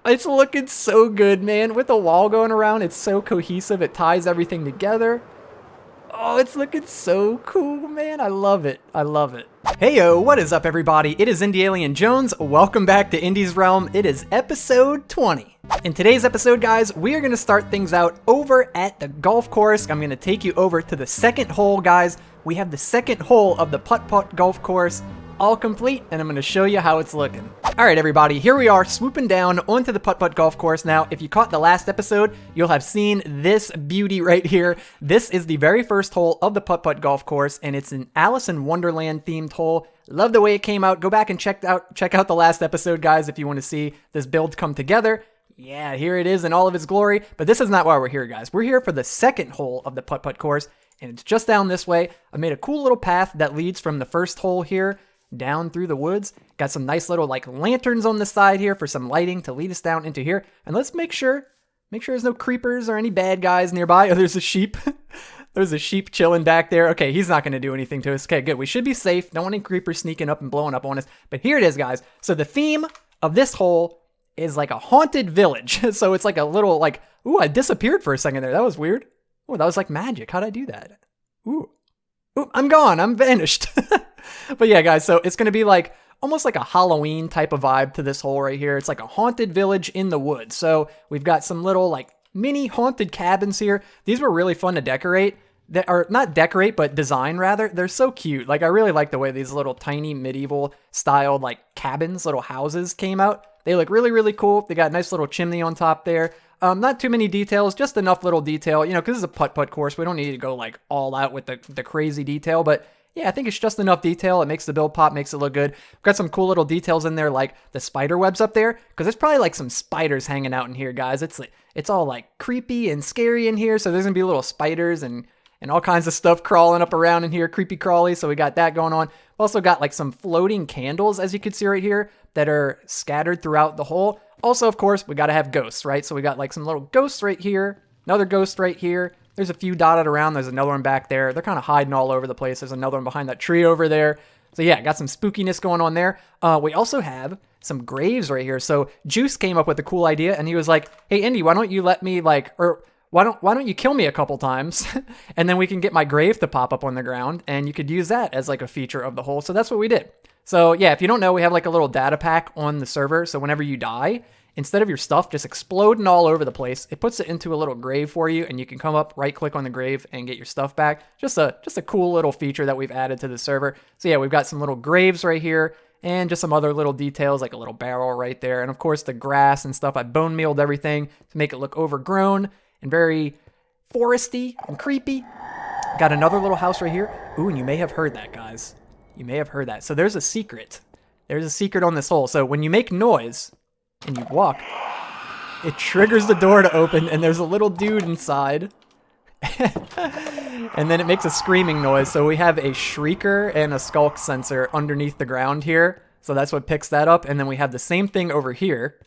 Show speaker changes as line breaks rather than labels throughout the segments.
It's looking so good, man. With the wall going around, it's so cohesive. It ties everything together. Oh, it's looking so cool, man. I love it. I love it. Hey yo, what is up everybody? It is Indi Alien Jones. Welcome back to Indi's Realm. It is episode 20. In today's episode, guys, we are going to start things out over at the golf course. I'm going to take you over to the second hole, guys. We have the second hole of the putt-putt golf course all complete, and I'm going to show you how it's looking. All right, everybody, here we are swooping down onto the putt-putt golf course. Now, if you caught the last episode, you'll have seen this beauty right here. This is the very first hole of the putt-putt golf course, and it's an Alice in Wonderland themed hole. Love the way it came out. Go back and check out the last episode, guys, if you want to see this build come together. Yeah, here it is in all of its glory. But this is not why we're here, guys. We're here for the second hole of the putt-putt course, and it's just down this way. I made a cool little path that leads from the first hole here down through the woods. Got some nice little like lanterns on the side here for some lighting to lead us down into here. And let's make sure there's no creepers or any bad guys nearby. Oh, there's a sheep. There's a sheep chilling back there. Okay, he's not going to do anything to us. Okay, good. We should be safe. Don't want any creepers sneaking up and blowing up on us. But here it is, guys. So the theme of this hole is like a haunted village. So it's like a little like, ooh, I disappeared for a second there. That was weird. Oh, that was like magic. How'd I do that? Ooh, I'm gone. I'm vanished. But yeah, guys, so it's going to be like almost like a Halloween type of vibe to this hole right here. It's like a haunted village in the woods. So we've got some little like mini haunted cabins here. These were really fun to decorate. That are not decorate, but design rather. They're so cute. Like I really like the way these little tiny medieval styled like cabins, little houses came out. They look really, really cool. They got a nice little chimney on top there. Not too many details, just enough little detail, you know, because this is a putt-putt course. We don't need to go like all out with the crazy detail, but yeah, I think it's just enough detail. It makes the build pop, makes it look good. We've got some cool little details in there, like the spider webs up there, because there's probably like some spiders hanging out in here, guys. It's all like creepy and scary in here, so there's gonna be little spiders and all kinds of stuff crawling up around in here, creepy crawly. So we got that going on. We've also got like some floating candles, as you can see right here, that are scattered throughout the hole. Also, of course, we got to have ghosts, right? So we got like some little ghosts right here, another ghost right here. There's a few dotted around. There's another one back there. They're kind of hiding all over the place. There's another one behind that tree over there. So yeah, got some spookiness going on there. We also have some graves right here. So Juice came up with a cool idea, and he was like, "Hey, Indy, why don't you let me why don't you kill me a couple times, and then we can get my grave to pop up on the ground, and you could use that as like a feature of the hole." So that's what we did. So yeah, if you don't know, we have like a little data pack on the server. So whenever you die, instead of your stuff just exploding all over the place, it puts it into a little grave for you, and you can come up, right click on the grave, and get your stuff back. Just a cool little feature that we've added to the server. So yeah, we've got some little graves right here, and just some other little details, like a little barrel right there. And of course the grass and stuff, I bone mealed everything to make it look overgrown and very foresty and creepy. Got another little house right here. Ooh, and you may have heard that, guys. You may have heard that. So there's a secret. There's a secret on this hole. So when you make noise and you walk, it triggers the door to open, and there's a little dude inside. And then it makes a screaming noise. So we have a shrieker and a skulk sensor underneath the ground here. So that's what picks that up. And then we have the same thing over here.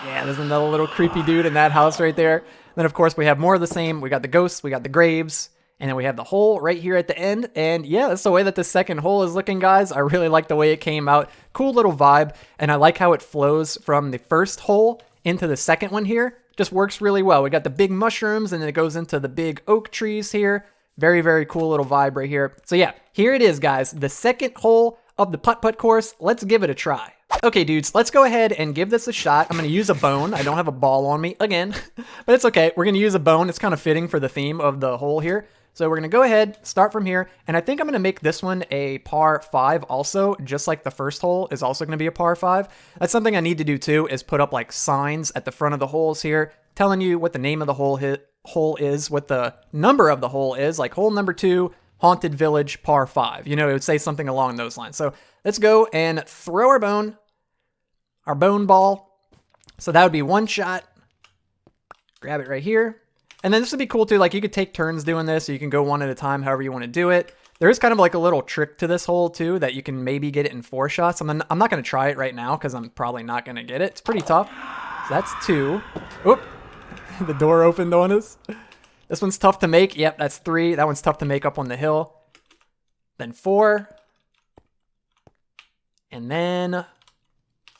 Yeah, there's another little creepy dude in that house right there. Then, of course, we have more of the same. We got the ghosts, we got the graves, and then we have the hole right here at the end. And yeah, that's the way that the second hole is looking, guys. I really like the way it came out. Cool little vibe. And I like how it flows from the first hole into the second one here. Just works really well. We got the big mushrooms, and then it goes into the big oak trees here. Very, very cool little vibe right here. So yeah, here it is, guys. The second hole of the putt-putt course. Let's give it a try. Okay, dudes, let's go ahead and give this a shot. I'm going to use a bone. I don't have a ball on me again, but it's okay. We're going to use a bone. It's kind of fitting for the theme of the hole here. So we're going to go ahead, start from here, and I think I'm going to make this one a par 5 also, just like the first hole is also going to be a par 5. That's something I need to do too, is put up like signs at the front of the holes here, telling you what the name of the hole is, what the number of the hole is, like hole number 2, Haunted Village, par 5. You know, it would say something along those lines. So let's go and throw our bone ball. So that would be one shot. Grab it right here. And then this would be cool too. Like you could take turns doing this, so you can go one at a time, however you want to do it. There is kind of like a little trick to this hole too, that you can maybe get it in 4 shots. I'm not going to try it right now because I'm probably not going to get it. It's pretty tough. So that's 2. Oop. The door opened on us. This one's tough to make. Yep, that's 3. That one's tough to make up on the hill. Then 4. And then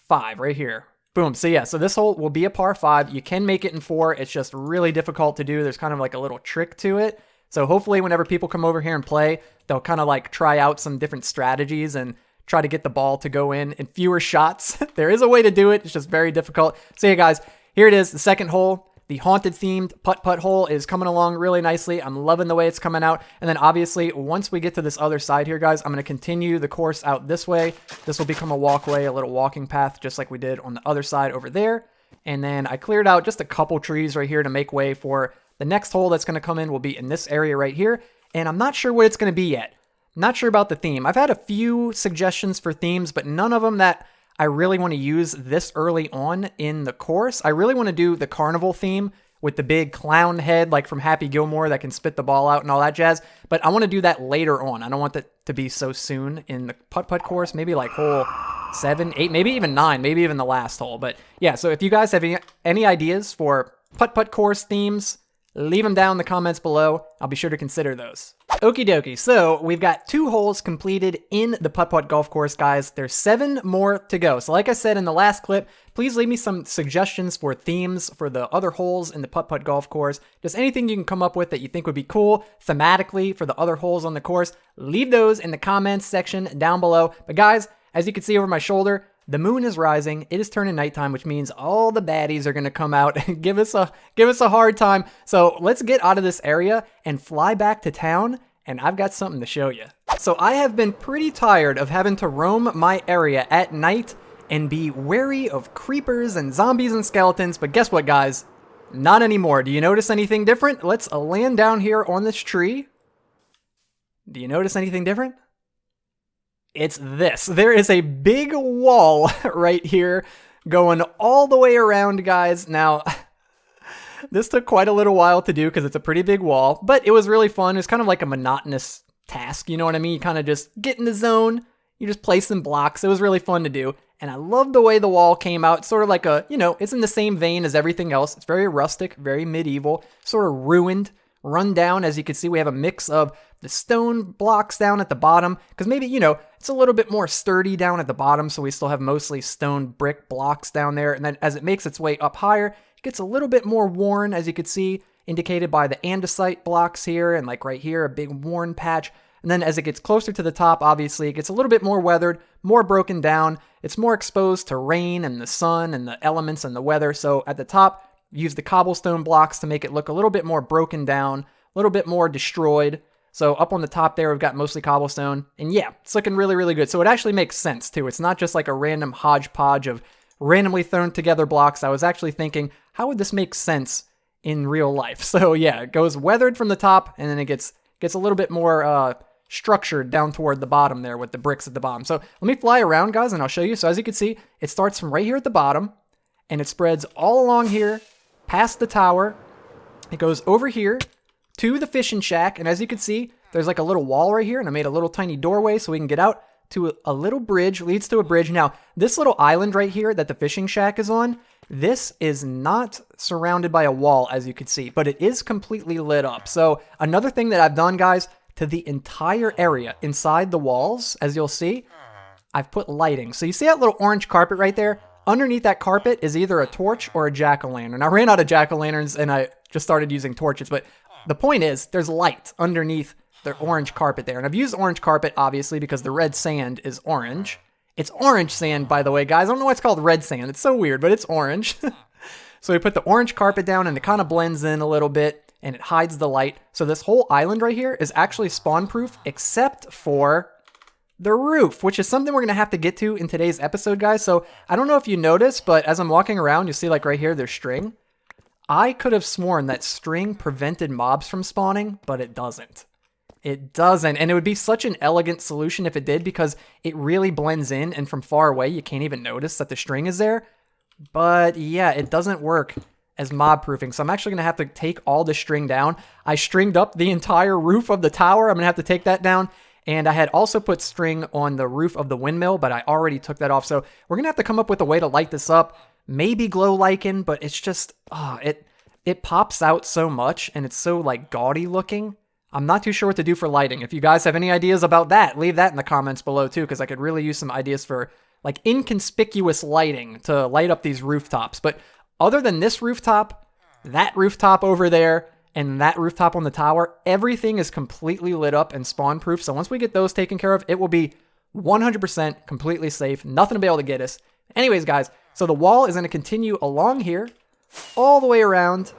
5 right here. Boom. So yeah, so this hole will be a par 5. You can make it in 4. It's just really difficult to do. There's kind of like a little trick to it. So hopefully whenever people come over here and play, they'll kind of like try out some different strategies and try to get the ball to go in fewer shots. There is a way to do it. It's just very difficult. So yeah, guys, here it is, the second hole. The haunted themed putt-putt hole is coming along really nicely. I'm loving the way it's coming out. And then obviously, once we get to this other side here, guys, I'm going to continue the course out this way. This will become a walkway, a little walking path, just like we did on the other side over there. And then I cleared out just a couple trees right here to make way for the next hole that's going to come in will be in this area right here. And I'm not sure what it's going to be yet. Not sure about the theme. I've had a few suggestions for themes, but none of them that I really want to use this early on in the course. I really want to do the carnival theme with the big clown head like from Happy Gilmore that can spit the ball out and all that jazz. But I want to do that later on. I don't want that to be so soon in the putt-putt course. Maybe like hole 7, 8, maybe even 9, maybe even the last hole. But yeah, so if you guys have any ideas for putt-putt course themes, leave them down in the comments below. I'll be sure to consider those. Okie dokie, so we've got 2 holes completed in the putt-putt golf course, guys. There's 7 more to go. So like I said in the last clip, please leave me some suggestions for themes for the other holes in the putt-putt golf course. Just anything you can come up with that you think would be cool thematically for the other holes on the course. Leave those in the comments section down below. But guys, as you can see over my shoulder, the moon is rising. It is turning nighttime, which means all the baddies are going to come out and give us a hard time. So let's get out of this area and fly back to town, and I've got something to show you. So I have been pretty tired of having to roam my area at night and be wary of creepers and zombies and skeletons, but guess what, guys? Not anymore. Do you notice anything different? Let's land down here on this tree. Do you notice anything different? It's this. There is a big wall right here going all the way around, guys. Now, this took quite a little while to do because it's a pretty big wall, but it was really fun. It was kind of like a monotonous task, you know what I mean? You kind of just get in the zone, you just place some blocks. It was really fun to do, and I love the way the wall came out. It's sort of like a, you know, it's in the same vein as everything else. It's very rustic, very medieval, sort of ruined, run down. As you can see, we have a mix of the stone blocks down at the bottom, because maybe, you know, it's a little bit more sturdy down at the bottom, so we still have mostly stone brick blocks down there. And then as it makes its way up higher, it gets a little bit more worn, as you can see, indicated by the andesite blocks here, and like right here, a big worn patch. And then as it gets closer to the top, obviously, it gets a little bit more weathered, more broken down. It's more exposed to rain and the sun and the elements and the weather. So at the top, use the cobblestone blocks to make it look a little bit more broken down, a little bit more destroyed. So up on the top there, we've got mostly cobblestone. And yeah, it's looking really, really good. So it actually makes sense too. It's not just like a random hodgepodge of randomly thrown together blocks. I was actually thinking, how would this make sense in real life? So yeah, it goes weathered from the top, and then it gets a little bit more structured down toward the bottom there with the bricks at the bottom. So let me fly around, guys, and I'll show you. So as you can see, it starts from right here at the bottom, and it spreads all along here, past the tower. It goes over here to the fishing shack, and as you can see, there's like a little wall right here, and I made a little tiny doorway so we can get out to a little bridge, leads to a bridge. Now, this little island right here that the fishing shack is on, this is not surrounded by a wall, as you can see, but it is completely lit up. So another thing that I've done, guys, to the entire area inside the walls, as you'll see, I've put lighting. So you see that little orange carpet right there? Underneath that carpet is either a torch or a jack-o'-lantern. I ran out of jack-o'-lanterns and I just started using torches, but the point is there's light underneath the orange carpet there. And I've used orange carpet, obviously, because the red sand is orange. It's orange sand, by the way, guys. I don't know why it's called red sand. It's so weird, but it's orange. So we put the orange carpet down, and it kind of blends in a little bit, and it hides the light. So this whole island right here is actually spawn-proof, except for the roof, which is something we're going to have to get to in today's episode, guys. So I don't know if you noticed, but as I'm walking around, you see like right here, there's string. I could have sworn that string prevented mobs from spawning, but it doesn't. It doesn't, and it would be such an elegant solution if it did, because it really blends in, and from far away, you can't even notice that the string is there. But yeah, it doesn't work as mob proofing, so I'm actually going to have to take all the string down. I stringed up the entire roof of the tower. I'm going to have to take that down, and I had also put string on the roof of the windmill, but I already took that off, so we're going to have to come up with a way to light this up. Maybe glow lichen, but it's just, it pops out so much, and it's so like gaudy looking. I'm not too sure what to do for lighting. If you guys have any ideas about that, leave that in the comments below too, because I could really use some ideas for like inconspicuous lighting to light up these rooftops. But other than this rooftop, that rooftop over there, and that rooftop on the tower, everything is completely lit up and spawn proof. So once we get those taken care of, it will be 100% completely safe. Nothing to be able to get us. Anyways, guys, so the wall is going to continue along here, all the way around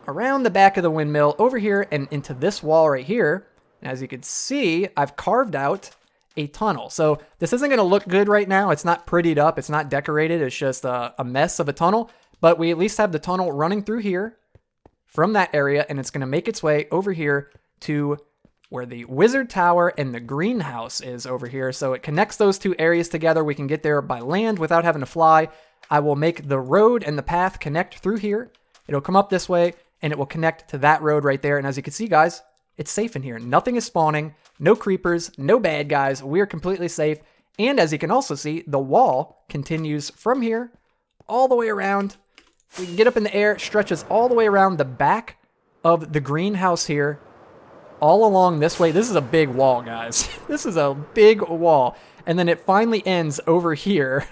the back of the windmill, over here, and into this wall right here. And as you can see, I've carved out a tunnel. So this isn't going to look good right now. It's not prettied up. It's not decorated. It's just a mess of a tunnel. But we at least have the tunnel running through here from that area, and it's going to make its way over here to where the wizard tower and the greenhouse is over here. So it connects those two areas together. We can get there by land without having to fly. I will make the road and the path connect through here. It'll come up this way, and it will connect to that road right there. And as you can see, guys, it's safe in here. Nothing is spawning, no creepers, no bad guys. We are completely safe. And as you can also see, the wall continues from here all the way around. We can get up in the air, stretches all the way around the back of the greenhouse here, all along this way. This is a big wall, guys. This is a big wall. And then it finally ends over here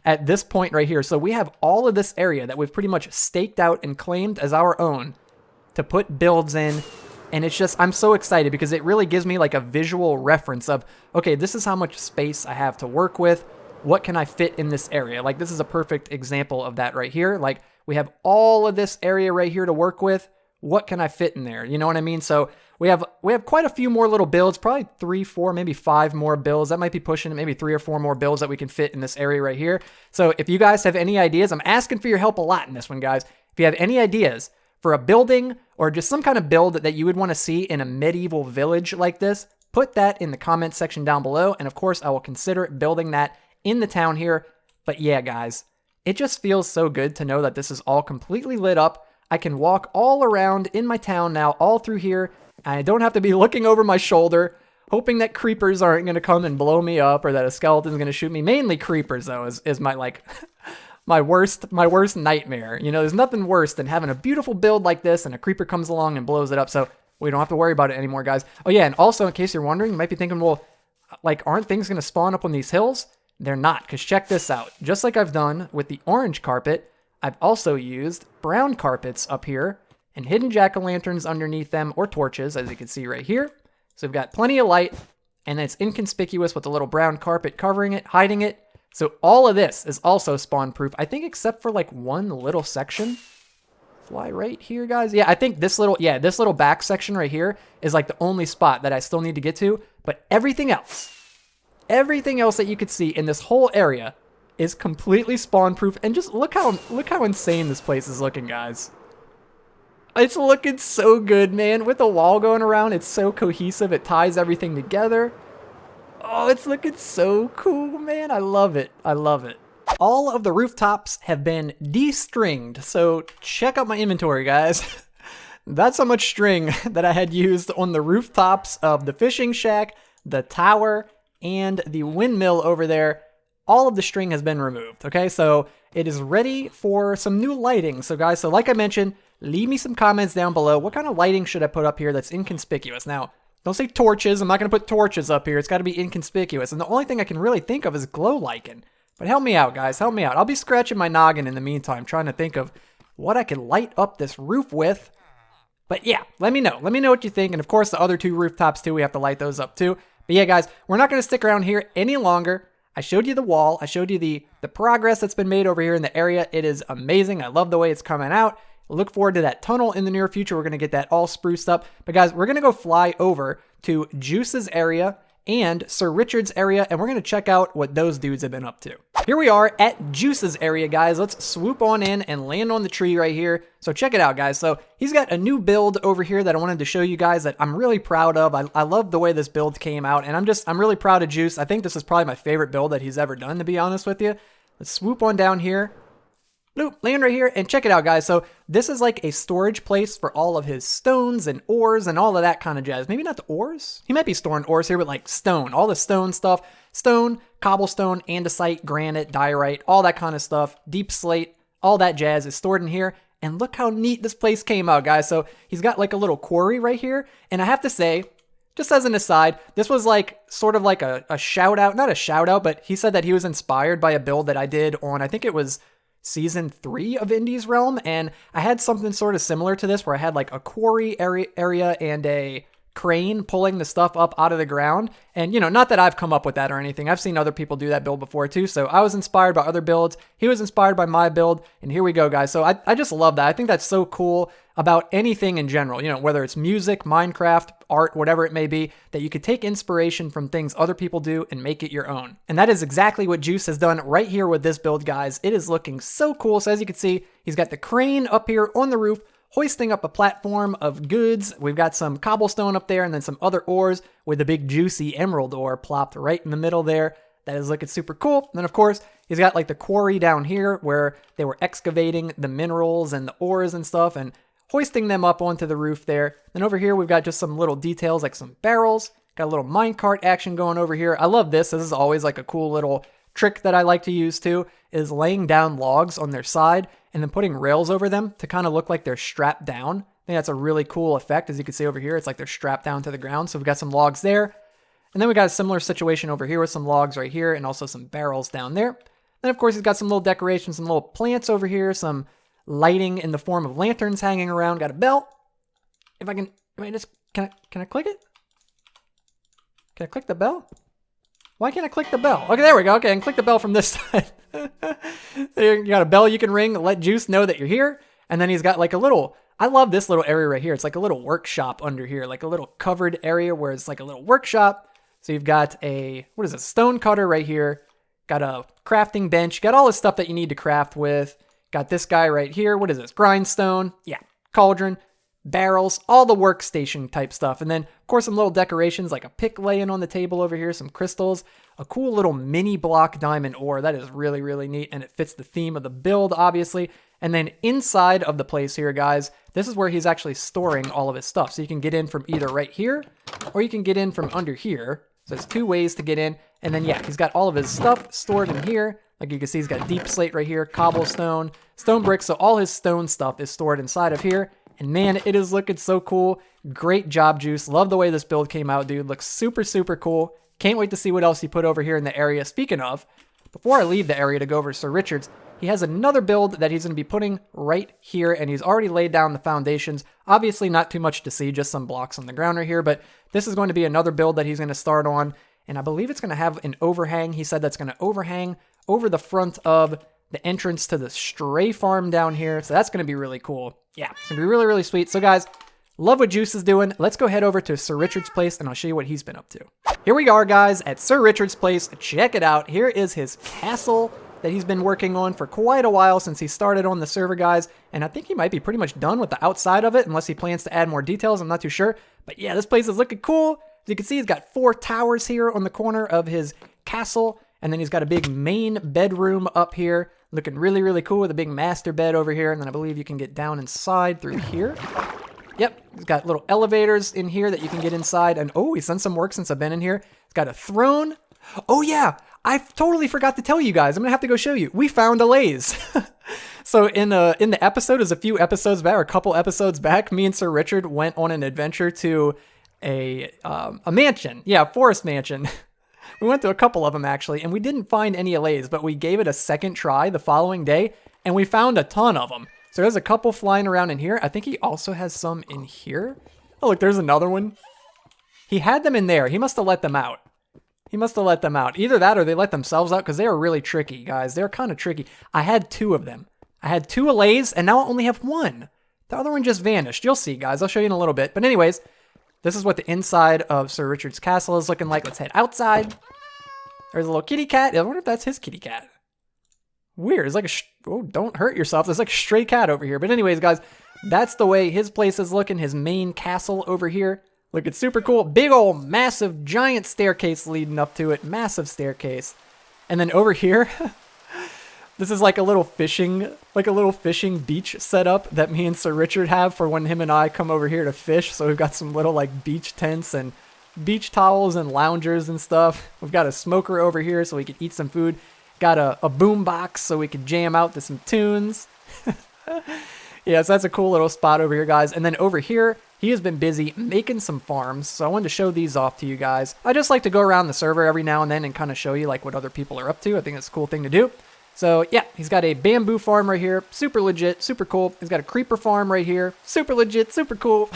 at this point right here. So we have all of this area that we've pretty much staked out and claimed as our own to put builds in. And it's just, I'm so excited because it really gives me like a visual reference of, okay, this is how much space I have to work with. What can I fit in this area? Like, this is a perfect example of that right here. Like, we have all of this area right here to work with. What can I fit in there? You know what I mean? So we have quite a few more little builds, probably 3, 4, maybe 5 more builds. That might be pushing it, maybe 3 or 4 more builds that we can fit in this area right here. So if you guys have any ideas, I'm asking for your help a lot in this one, guys. If you have any ideas for a building or just some kind of build that you would want to see in a medieval village like this, put that in the comments section down below. And of course, I will consider building that in the town here. But yeah, guys, it just feels so good to know that this is all completely lit up. I can walk all around in my town now, all through here. I don't have to be looking over my shoulder, hoping that creepers aren't going to come and blow me up or that a skeleton's going to shoot me. Mainly creepers, though, is my, like, my worst nightmare. You know, there's nothing worse than having a beautiful build like this and a creeper comes along and blows it up. So we don't have to worry about it anymore, guys. Oh, yeah, and also, in case you're wondering, you might be thinking, well, like, aren't things going to spawn up on these hills? They're not, because check this out. Just like I've done with the orange carpet, I've also used brown carpets up here and hidden jack-o'-lanterns underneath them, or torches, as you can see right here. So we've got plenty of light, and it's inconspicuous with the little brown carpet covering it, hiding it. So all of this is also spawn-proof, I think, except for like one little section. Fly right here, guys. Yeah, I think this little back section right here is like the only spot that I still need to get to, but everything else that you could see in this whole area is completely spawn-proof. And just look how insane this place is looking, guys. It's looking so good, man. With the wall going around, it's so cohesive. It ties everything together. Oh, it's looking so cool, man. I love it. I love it. All of the rooftops have been de-stringed, so check out my inventory, guys. That's how much string that I had used on the rooftops of the fishing shack, the tower, and the windmill over there. All of the string has been removed, okay? So it is ready for some new lighting. So guys, so like I mentioned, leave me some comments down below. What kind of lighting should I put up here that's inconspicuous? Now, don't say torches. I'm not going to put torches up here. It's got to be inconspicuous. And the only thing I can really think of is glow lichen. But help me out, guys. Help me out. I'll be scratching my noggin in the meantime, trying to think of what I could light up this roof with. But yeah, let me know. Let me know what you think. And of course, the other 2 rooftops too, we have to light those up too. But yeah, guys, we're not going to stick around here any longer. I showed you the wall. I showed you the progress that's been made over here in the area. It is amazing. I love the way it's coming out. Look forward to that tunnel in the near future. We're going to get that all spruced up. But guys, we're going to go fly over to Juice's area and Sir Richard's area, and we're going to check out what those dudes have been up to. Here we are at Juice's area, guys. Let's swoop on in and land on the tree right here. So check it out, guys. So he's got a new build over here that I wanted to show you guys that I'm really proud of. I love the way this build came out, and I'm really proud of Juice. I think this is probably my favorite build that he's ever done, to be honest with you. Let's swoop on down here. Loop, land right here, and check it out, guys. So this is like a storage place for all of his stones and ores and all of that kind of jazz. Maybe not the ores. He might be storing ores here, but like stone, all the stone stuff. Stone, cobblestone, andesite, granite, diorite, all that kind of stuff. Deep slate, all that jazz is stored in here. And look how neat this place came out, guys. So he's got like a little quarry right here. And I have to say, just as an aside, this was like sort of like a shout out, not a shout out, but he said that he was inspired by a build that I did on, I think it was season 3 of Indi's Realm. And I had something sort of similar to this where I had like a quarry area and a crane pulling the stuff up out of the ground. And, you know, not that I've come up with that or anything. I've seen other people do that build before too. So I was inspired by other builds. He was inspired by my build. And here we go, guys. So I just love that. I think that's so cool about anything in general, you know, whether it's music, Minecraft, art, whatever it may be, that you could take inspiration from things other people do and make it your own. And that is exactly what Juice has done right here with this build, guys. It is looking so cool. So as you can see, he's got the crane up here on the roof, hoisting up a platform of goods. We've got some cobblestone up there and then some other ores with a big juicy emerald ore plopped right in the middle there. That is looking super cool. And then of course, he's got like the quarry down here where they were excavating the minerals and the ores and stuff and hoisting them up onto the roof there. Then over here, we've got just some little details like some barrels. Got a little minecart action going over here. I love this. This is always like a cool little trick that I like to use too, is laying down logs on their side and then putting rails over them to kind of look like they're strapped down. I think that's a really cool effect. As you can see over here, it's like they're strapped down to the ground. So we've got some logs there. And then we got a similar situation over here with some logs right here and also some barrels down there. Then of course, he's got some little decorations, some little plants over here, some lighting in the form of lanterns hanging around. Got a bell. If I can I click it? Can I click the bell? Why can't I click the bell? Okay, there we go. Okay, I can click the bell from this side. There, you got a bell you can ring, let Juice know that you're here. And then he's got like a little, I love this little area right here. It's like a little workshop under here, like a little covered area where it's like a little workshop. So you've got a, what is it, stone cutter right here. Got a crafting bench. Got all the stuff that you need to craft with. Got this guy right here. What is this? Grindstone. Yeah. Cauldron. Barrels. All the workstation type stuff. And then, of course, some little decorations like a pick laying on the table over here. Some crystals. A cool little mini block diamond ore. That is really, really neat. And it fits the theme of the build, obviously. And then inside of the place here, guys, this is where he's actually storing all of his stuff. So you can get in from either right here or you can get in from under here. So there's 2 ways to get in. And then, yeah, he's got all of his stuff stored in here. Like you can see, he's got deep slate right here, cobblestone, stone bricks. So all his stone stuff is stored inside of here. And man, it is looking so cool. Great job, Juice. Love the way this build came out, dude. Looks super, super cool. Can't wait to see what else he put over here in the area. Speaking of, before I leave the area to go over to Sir Richard's, he has another build that he's going to be putting right here, and he's already laid down the foundations. Obviously, not too much to see, just some blocks on the ground right here, but this is going to be another build that he's going to start on, and I believe it's going to have an overhang. He said that's going to overhang over the front of the entrance to the stray farm down here, so that's going to be really cool. Yeah, it's going to be really, really sweet. So guys, love what Juice is doing. Let's go head over to Sir Richard's place, and I'll show you what he's been up to. Here we are, guys, at Sir Richard's place. Check it out. Here is his castle that he's been working on for quite a while since he started on the server, guys. And I think he might be pretty much done with the outside of it, unless he plans to add more details. I'm not too sure. But yeah, this place is looking cool. As you can see, he's got 4 towers here on the corner of his castle. And then he's got a big main bedroom up here, looking really, really cool with a big master bed over here. And then I believe you can get down inside through here. Yep, he's got little elevators in here that you can get inside. And oh, he's done some work since I've been in here. He's got a throne. Oh yeah, I totally forgot to tell you guys. I'm gonna have to go show you. We found a laze. So in the episode, is a few episodes back, or a couple episodes back, me and Sir Richard went on an adventure to a mansion. Yeah, a forest mansion. We went to a couple of them actually, and we didn't find any allays, but we gave it a second try the following day, and we found a ton of them. So there's a couple flying around in here. I think he also has some in here. Oh, look, there's another one. He had them in there. He must have let them out. He must have let them out. Either that or they let themselves out, because they are really tricky, guys. They're kind of tricky. I had 2 of them. I had 2 allays, and now I only have 1. The other one just vanished. You'll see, guys. I'll show you in a little bit. But anyways, this is what the inside of Sir Richard's castle is looking like. Let's head outside. There's a little kitty cat. I wonder if that's his kitty cat. Weird. It's like oh, don't hurt yourself. There's like a stray cat over here. But anyways, guys, that's the way his place is looking. His main castle over here. Looking super cool. Big old massive giant staircase leading up to it. Massive staircase. And then over here, this is like a little fishing beach setup that me and Sir Richard have for when him and I come over here to fish. So we've got some little like beach tents and beach towels and loungers and stuff. We've got a smoker over here so we can eat some food. Got a boom box so we can jam out to some tunes. Yeah, so that's a cool little spot over here, guys. And then over here, he has been busy making some farms, so I wanted to show these off to you guys. I just like to go around the server every now and then and kind of show you like what other people are up to. I think it's a cool thing to do. So yeah, he's got a bamboo farm right here, super legit, super cool. He's got a creeper farm right here, super legit, super cool.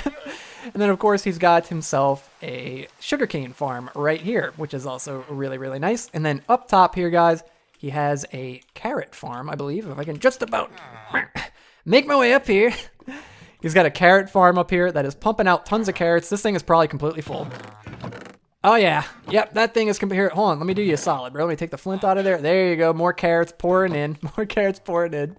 And then of course he's got himself a sugarcane farm right here, which is also really, really nice. And then up top here, guys, he has a carrot farm, I believe, if I can just about make my way up here. He's got a carrot farm up here that is pumping out tons of carrots. This thing is probably completely full. Oh yeah, yep, that thing is here. Hold on, let me do you a solid, bro. Let me take the flint out of there. There you go, more carrots pouring in, more carrots pouring in.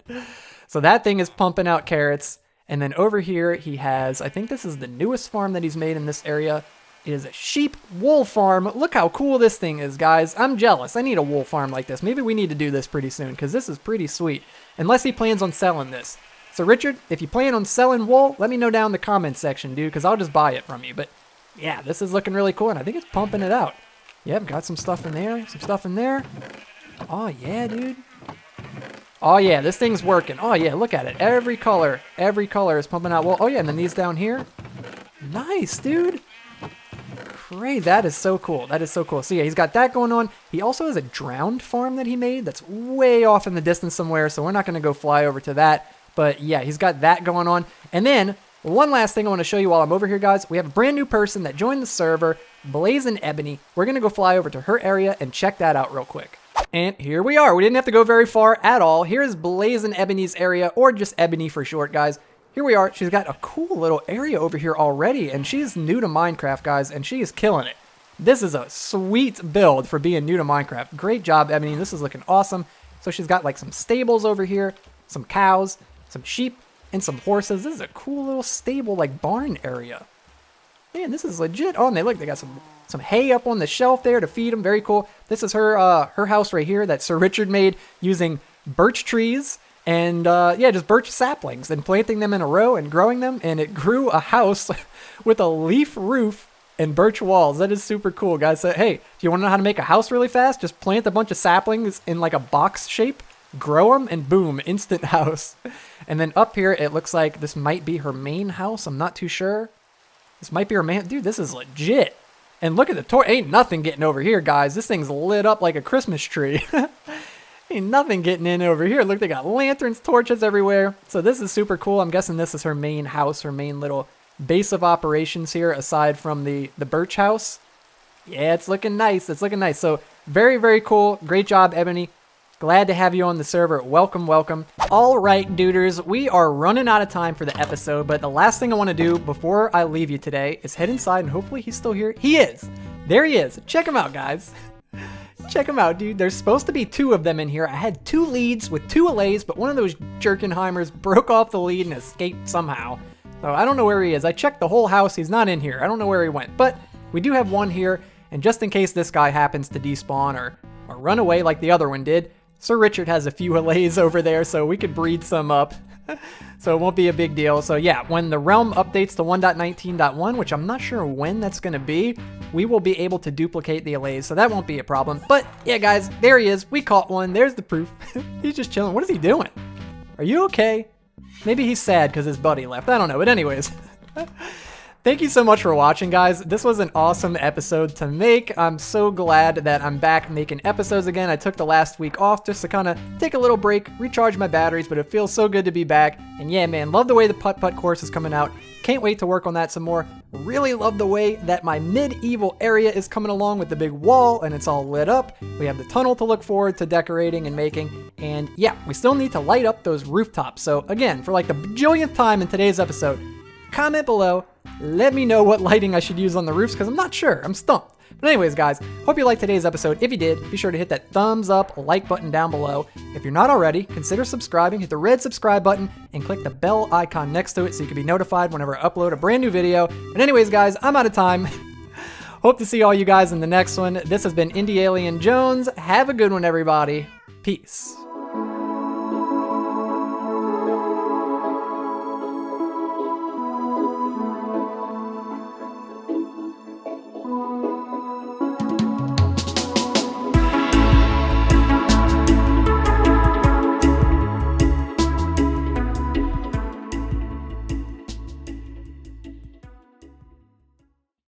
So that thing is pumping out carrots. And then over here he has, I think this is the newest farm that he's made in this area. It is a sheep wool farm. Look how cool this thing is, guys. I'm jealous. I need a wool farm like this. Maybe we need to do this pretty soon because this is pretty sweet. Unless he plans on selling this. So Richard, if you plan on selling wool, let me know down in the comments section, dude, because I'll just buy it from you. But yeah, this is looking really cool, and I think it's pumping it out. Yep, got some stuff in there, some stuff in there. Oh yeah, dude. Oh yeah, this thing's working. Oh yeah, look at it. Every color is pumping out wool. Oh yeah, and then these down here. Nice, dude. Great, that is so cool. That is so cool. So yeah, he's got that going on. He also has a drowned farm that he made that's way off in the distance somewhere, so we're not going to go fly over to that. But yeah, he's got that going on. And then one last thing I want to show you while I'm over here, guys. We have a brand new person that joined the server, Blazing Ebony. We're going to go fly over to her area and check that out real quick. And here we are. We didn't have to go very far at all. Here's Blazing Ebony's area, or just Ebony for short, guys. Here we are. She's got a cool little area over here already, and she's new to Minecraft, guys, and she is killing it. This is a sweet build for being new to Minecraft. Great job, Ebony. This is looking awesome. So she's got like some stables over here, some cows, some sheep, and some horses. This is a cool little stable, like barn area. Man, this is legit. Oh, and they got some hay up on the shelf there to feed them. Very cool. This is her house right here that Sir Richard made using birch trees and yeah, just birch saplings and planting them in a row and growing them, and it grew a house with a leaf roof and birch walls. That is super cool, guys. So hey, if you want to know how to make a house really fast, just plant a bunch of saplings in like a box shape, grow them, and boom, instant house. And then up here, it looks like this might be her main house. I'm not too sure. This might be her main. Dude, this is legit. And look at the torch. Ain't nothing getting over here, guys. This thing's lit up like a Christmas tree. Ain't nothing getting in over here. Look, they got lanterns, torches everywhere. So this is super cool. I'm guessing this is her main house, her main little base of operations here, aside from the birch house. Yeah, it's looking nice. It's looking nice. So very, very cool. Great job, Ebony. Glad to have you on the server. Welcome, welcome. All right, duders, we are running out of time for the episode, but the last thing I want to do before I leave you today is head inside, and hopefully he's still here. He is. There he is. Check him out, guys. Check him out, dude. There's supposed to be 2 of them in here. I had 2 leads with 2 allays, but one of those Jerkenheimers broke off the lead and escaped somehow. So I don't know where he is. I checked the whole house. He's not in here. I don't know where he went, but we do have one here, and just in case this guy happens to despawn or run away like the other one did, Sir Richard has a few allays over there, so we could breed some up. So it won't be a big deal. So yeah, when the realm updates to 1.19.1, which I'm not sure when that's going to be, we will be able to duplicate the allays, so that won't be a problem. But yeah, guys, there he is. We caught one. There's the proof. He's just chilling. What is he doing? Are you okay? Maybe he's sad because his buddy left. I don't know. But anyways, thank you so much for watching, guys. This was an awesome episode to make. I'm so glad that I'm back making episodes again. I took the last week off just to kind of take a little break, recharge my batteries, but it feels so good to be back. And yeah, man, love the way the putt-putt course is coming out. Can't wait to work on that some more. Really love the way that my medieval area is coming along with the big wall and it's all lit up. We have the tunnel to look forward to decorating and making. And yeah, we still need to light up those rooftops. So again, for like the bajillionth time in today's episode, comment below. Let me know what lighting I should use on the roofs because I'm not sure. I'm stumped. But anyways, guys, hope you liked today's episode. If you did, be sure to hit that thumbs up, like button down below. If you're not already, consider subscribing. Hit the red subscribe button and click the bell icon next to it so you can be notified whenever I upload a brand new video. And anyways, guys, I'm out of time. Hope to see all you guys in the next one. This has been Indi Alien Jones. Have a good one, everybody. Peace.